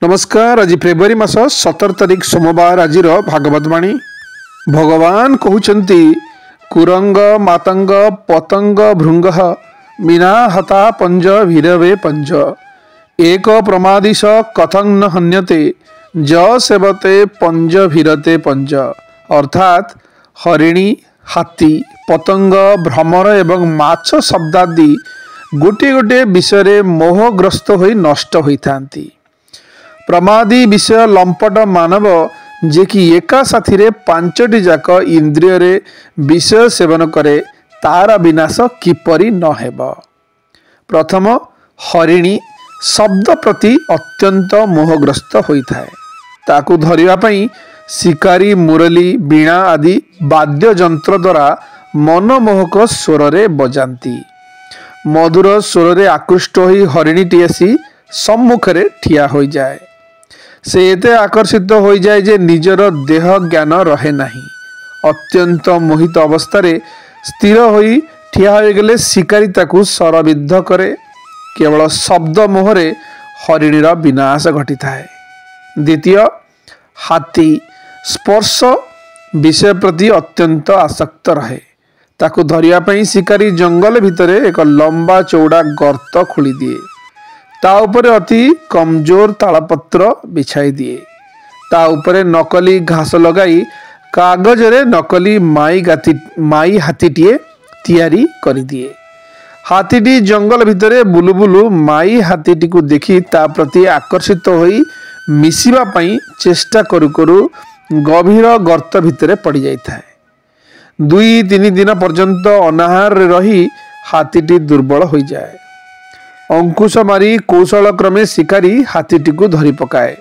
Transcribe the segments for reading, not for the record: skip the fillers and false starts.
नमस्कार। आज फेब्रुआरी मास 17 तारिख सोमवार आज भागवत वाणी। भगवान कहउचंती कुरंग मातंग पतंग भृंग मीना हता पंज भीरवे पंज एक प्रमादिश कथं न हन्यते ज सेवते पंज भीरते पंज। अर्थात हरिणी हाथी पतंग भ्रमर एवं माछ शब्दादि गोटे गोटे विषय मोहग्रस्त होई नष्ट होइथांती। प्रमादी विषय लंपट मानव जे कि एका साथी रे पांचटी जाक इंद्रिय रे विषय सेवन करे तार विनाश किपरि न हेब। प्रथम हरिणी शब्द प्रति अत्यंत मोहग्रस्त होइथाए। ताकू धरिया पई शिकारी मुरली बीणा आदि वाद्य यंत्र द्वारा मनमोहक स्वर रे बजांती। मधुर स्वर रे आकृष्ट होई हरिणीटी आसी सम्मुख रे ठिया होई जाए। से एते आकर्षित हो जाए जे निजर देह ज्ञान रहे नहीं। अत्यंत मोहित अवस्था रे स्थिर होई ठिया हो गले शिकारी ताकू सरविद्ध करे। केवल शब्द मोहरे हरिणीर विनाश घटी थाए। द्वितीय हाथी स्पर्श विषय प्रति अत्यंत आसक्त रहे। ताकू धरिया पई शिकारी जंगल भितरे एक लंबा चौड़ा गर्त खोली दिए। ता उपरे अति कमजोर तालपत्र बिछाई दिए। ता उपरे नकली घास लगाई कागज रे नकली माई हाथीटीए तैयारी कर दिए। हाथीटी जंगल भितरे बुलु बुलु माई हाथीटी को देखी ता प्रति आकर्षित होई मिसिबा पई चेष्टा करू करू गभीर गर्त भितरे पड़ी जाई थाए। 2-3 दिन पर्यंत अनाहार रे रही हाथीटी दुर्बल हो जाए। अंकुश मारी कौशल क्रमे शिकारी हाथीटी को धरी पकाए।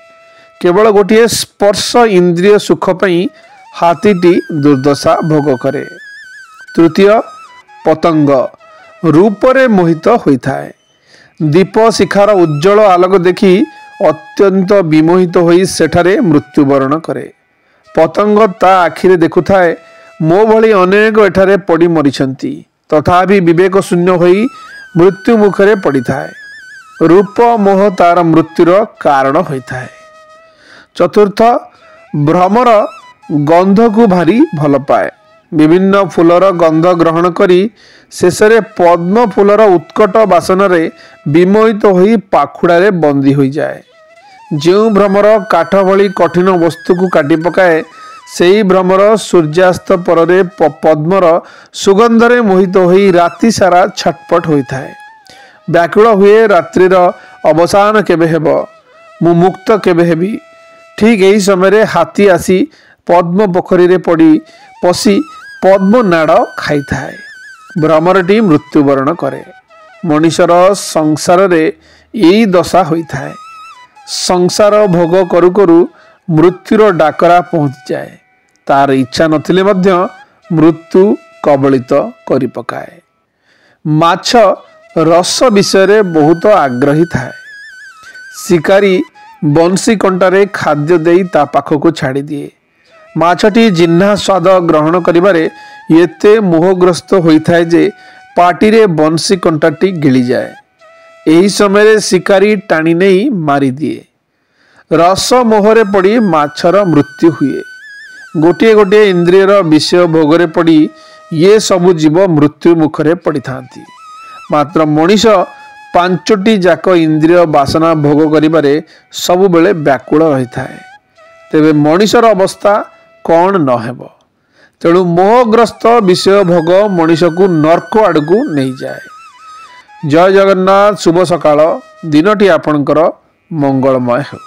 केवल गोटे स्पर्श इंद्रिय सुख पई हाथीटी दुर्दशा भोग करे। तृतीय पतंग रूपरे मोहित होइथाए। दीप शिखार उज्जवल आलोक देखी अत्यंत विमोहित होई सेठारे मृत्युवरण करे। पतंग ता आखिरे देखुथाए मो भली अनेक एठारे पड़ी मरिछंती, तथापि विवेक शून्य होई मृत्यु मुखरे पड़ी थाए। रूप मोह तार मृत्युर कारण होता है। चतुर्थ भ्रमर गंध को भारी भल पाए। विभिन्न फूलर गंध ग्रहण करी शेषरे पद्म फूलर उत्कट बासन रे विमोहित होई पाखुड़ारे बंदी हो जाए। जो भ्रमर काठ भली कठिन वस्तु को काटी पकाए सेई भ्रमर सूर्यास्त परे पद्मर सुगंधरे मोहित होई राति सारा छटपट होता है। व्याकुल हुए रात्रिर अवसान केबे हेब, मु मुक्त केबे हेबी। ठीक यही समय हाथी आसी पद्म पोखरी रे पड़ी पशी पद्म नाड़ खाई थाए। भ्रमरटी मृत्युवरण करे। मनुष्यर संसार रे यही दशा होता है। संसार भोग करू करू मृत्युर डाकरा पहुंच जाए। तार इच्छा नथिले मध्य मृत्यु कबलित करि पकाए। माछ रस विषय बहुत आग्रही थाए। शिकारी बंशी कंटारे खाद्य देई ता पाखको छाड़ी दिए। माछटी जिन्हा स्वाद ग्रहण करिबारे एते मोहग्रस्त होइथाए जे पाटिरे बंशी कंटाटी गिली जाए। एही समय शिकारी टाणी नहीं मारी दिए। रस मोहरे पड़ी माछर मृत्यु हुए। गोटे गोटे इंद्रियर विषय भोगरे पड़ी ये सबु जीव मृत्यु मुखरे पड़ी थांती। मात्र मनीष 5टी जाक इंद्रिय बासना भोग करिबारे सबु बेले व्याकुल रही थाए। तेबे मनीषर अवस्था कौन न हेब। तेणु मोहग्रस्त विषय भोग मनीष को नर्क आड़कू नहीं जाए। जय जगन्नाथ। शुभ सकाळ। दिनटी आपणकर मंगलमय हो।